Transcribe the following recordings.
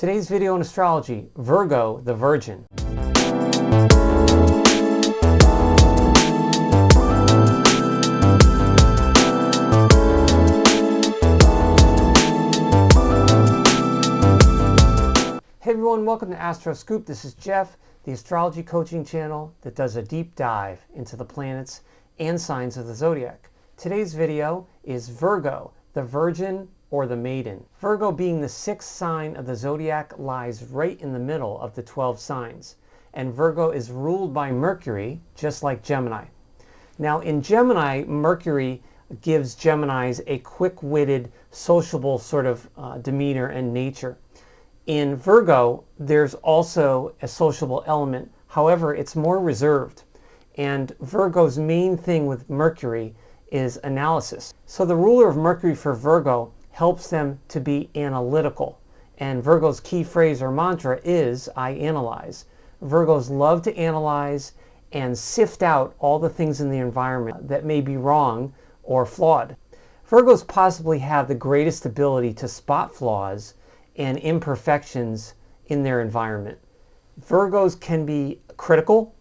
Today's video in astrology, Virgo, the Virgin. Hey everyone, welcome to AstroScoop. This is Jeff, the astrology coaching channel that does a deep dive into the planets and signs of the zodiac. Today's video is Virgo, the Virgin or the Maiden. Virgo, being the sixth sign of the zodiac, lies right in the middle of the 12 signs. And Virgo is ruled by Mercury, just like Gemini. Now in Gemini, Mercury gives Geminis a quick-witted, sociable sort of demeanor and nature. In Virgo, there's also a sociable element. However, it's more reserved. And Virgo's main thing with Mercury is analysis. So the ruler of Mercury for Virgo helps them to be analytical. And Virgo's key phrase or mantra is, I analyze. Virgos love to analyze and sift out all the things in the environment that may be wrong or flawed. Virgos possibly have the greatest ability to spot flaws and imperfections in their environment. Virgos can be critical.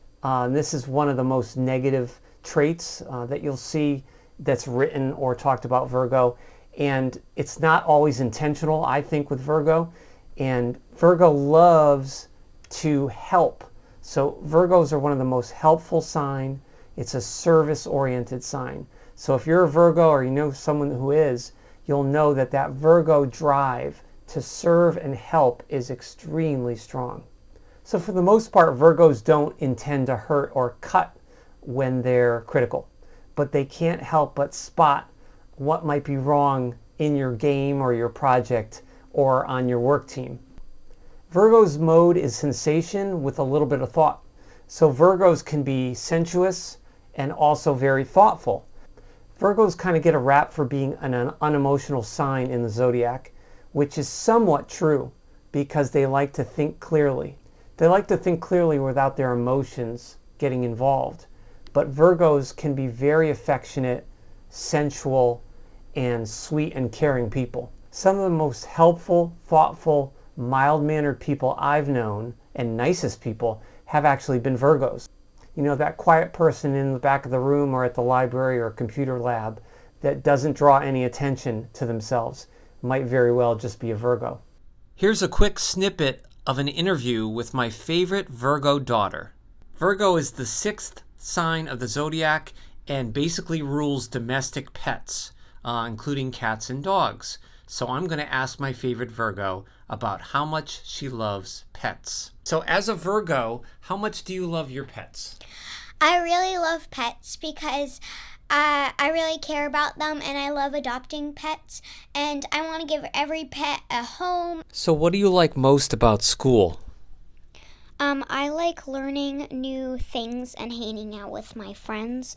This is one of the most negative traits that you'll see that's written or talked about Virgo. And it's not always intentional, I think, with Virgo. And Virgo loves to help. So Virgos are one of the most helpful sign. It's a service-oriented sign. So if you're a Virgo or you know someone who is, you'll know that that Virgo drive to serve and help is extremely strong. So for the most part, Virgos don't intend to hurt or cut when they're critical. But they can't help but spot what might be wrong in your game or your project or on your work team. Virgo's mode is sensation with a little bit of thought. So Virgos can be sensuous and also very thoughtful. Virgos kind of get a rap for being an unemotional sign in the zodiac, which is somewhat true because they like to think clearly. They like to think clearly without their emotions getting involved. But Virgos can be very affectionate, sensual, and sweet and caring people. Some of the most helpful, thoughtful, mild-mannered people I've known, and nicest people, have actually been Virgos. You know, that quiet person in the back of the room or at the library or computer lab that doesn't draw any attention to themselves might very well just be a Virgo. Here's a quick snippet of an interview with my favorite Virgo daughter. Virgo is the sixth sign of the zodiac and basically rules domestic pets, including cats and dogs. So I'm going to ask my favorite Virgo about how much she loves pets. So as a Virgo, how much do you love your pets? I really love pets because I really care about them, and I love adopting pets, and I want to give every pet a home. So what do you like most about school? I like learning new things and hanging out with my friends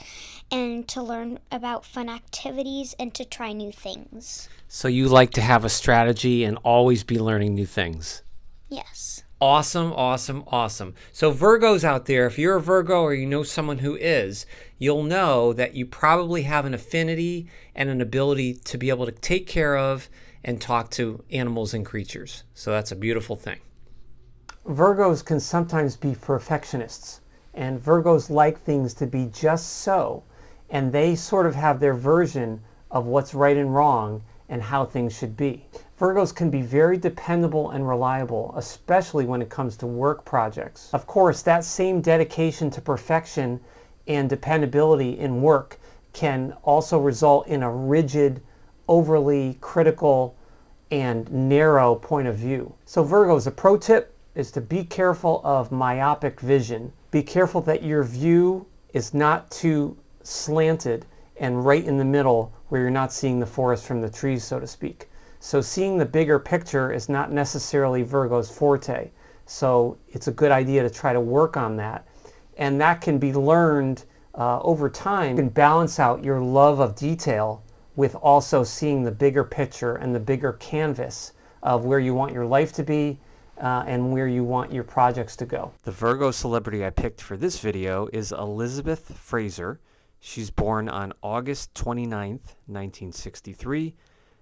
and to learn about fun activities and to try new things. So you like to have a strategy and always be learning new things? Yes. Awesome, awesome, awesome. So Virgos out there, if you're a Virgo or you know someone who is, you'll know that you probably have an affinity and an ability to be able to take care of and talk to animals and creatures. So that's a beautiful thing. Virgos can sometimes be perfectionists, and Virgos like things to be just so, and they sort of have their version of what's right and wrong and how things should be. Virgos can be very dependable and reliable, especially when it comes to work projects. Of course, that same dedication to perfection and dependability in work can also result in a rigid, overly critical, and narrow point of view. So Virgos, a pro tip is to be careful of myopic vision. Be careful that your view is not too slanted and right in the middle where you're not seeing the forest from the trees, so to speak. So seeing the bigger picture is not necessarily Virgo's forte. So it's a good idea to try to work on that. And that can be learned over time. You can balance out your love of detail with also seeing the bigger picture and the bigger canvas of where you want your life to be and where you want your projects to go. The Virgo celebrity I picked for this video is Elizabeth Fraser. She's born on August 29th, 1963.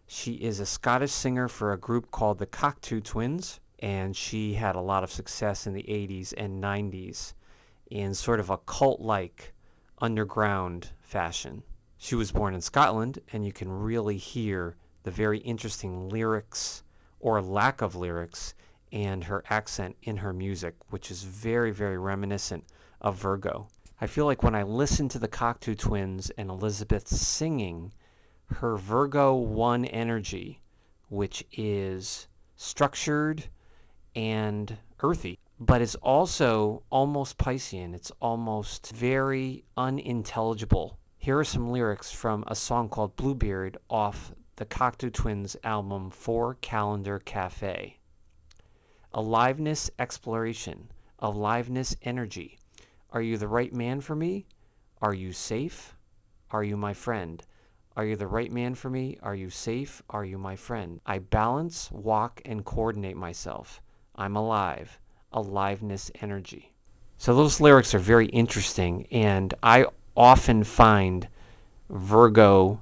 She is a Scottish singer for a group called the Cocteau Twins, and she had a lot of success in the 80s and 90s in sort of a cult-like underground fashion. She was born in Scotland, and you can really hear the very interesting lyrics or lack of lyrics and her accent in her music, which is very, very reminiscent of Virgo. I feel like when I listen to the Cocteau Twins and Elizabeth singing, her Virgo 1 energy, which is structured and earthy, but is also almost Piscean. It's almost very unintelligible. Here are some lyrics from a song called Bluebeard off the Cocteau Twins album 4 Calendar Cafe. Aliveness exploration, aliveness energy. Are you the right man for me? Are you safe? Are you my friend? Are you the right man for me? Are you safe? Are you my friend? I balance, walk, and coordinate myself. I'm alive. Aliveness energy. So those lyrics are very interesting, and I often find Virgo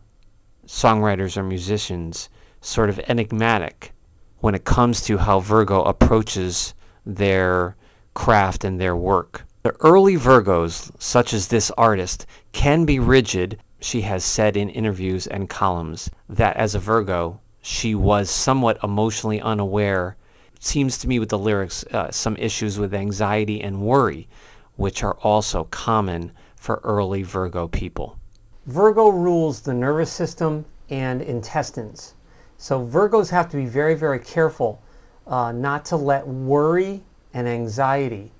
songwriters or musicians sort of enigmatic when it comes to how Virgo approaches their craft and their work. The early Virgos, such as this artist, can be rigid. She has said in interviews and columns that as a Virgo, she was somewhat emotionally unaware. It seems to me with the lyrics, some issues with anxiety and worry, which are also common for early Virgo people. Virgo rules the nervous system and intestines. So Virgos have to be very, very careful not to let worry and anxiety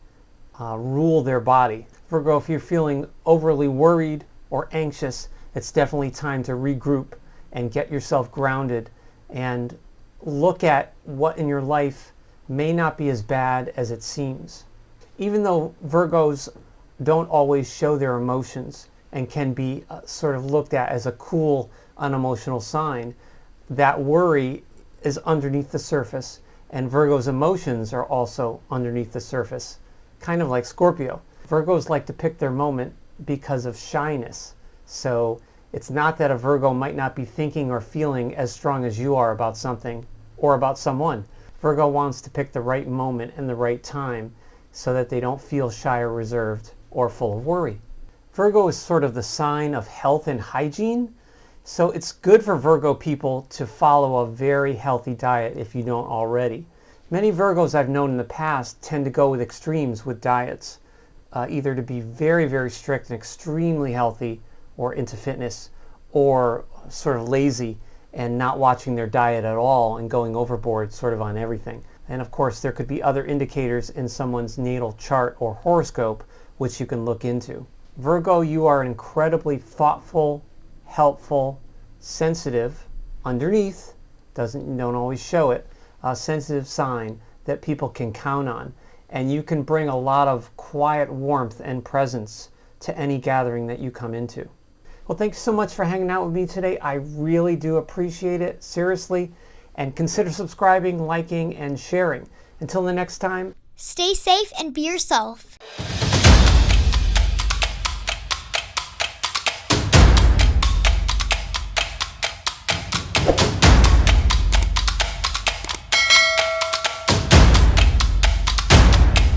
rule their body. Virgo, if you're feeling overly worried or anxious, it's definitely time to regroup and get yourself grounded and look at what in your life may not be as bad as it seems. Even though Virgos don't always show their emotions and can be sort of looked at as a cool, unemotional sign, that worry is underneath the surface, and Virgo's emotions are also underneath the surface, kind of like Scorpio. Virgos like to pick their moment because of shyness. So it's not that a Virgo might not be thinking or feeling as strong as you are about something or about someone. Virgo wants to pick the right moment and the right time so that they don't feel shy or reserved or full of worry. Virgo is sort of the sign of health and hygiene. So it's good for Virgo people to follow a very healthy diet if you don't already. Many Virgos I've known in the past tend to go with extremes with diets, either to be very, very strict and extremely healthy or into fitness, or sort of lazy and not watching their diet at all and going overboard sort of on everything. And of course, there could be other indicators in someone's natal chart or horoscope which you can look into. Virgo, you are incredibly thoughtful, helpful, sensitive, underneath, don't always show it, a sensitive sign that people can count on. And you can bring a lot of quiet warmth and presence to any gathering that you come into. Well, thanks so much for hanging out with me today. I really do appreciate it, seriously. And consider subscribing, liking, and sharing. Until the next time, stay safe and be yourself.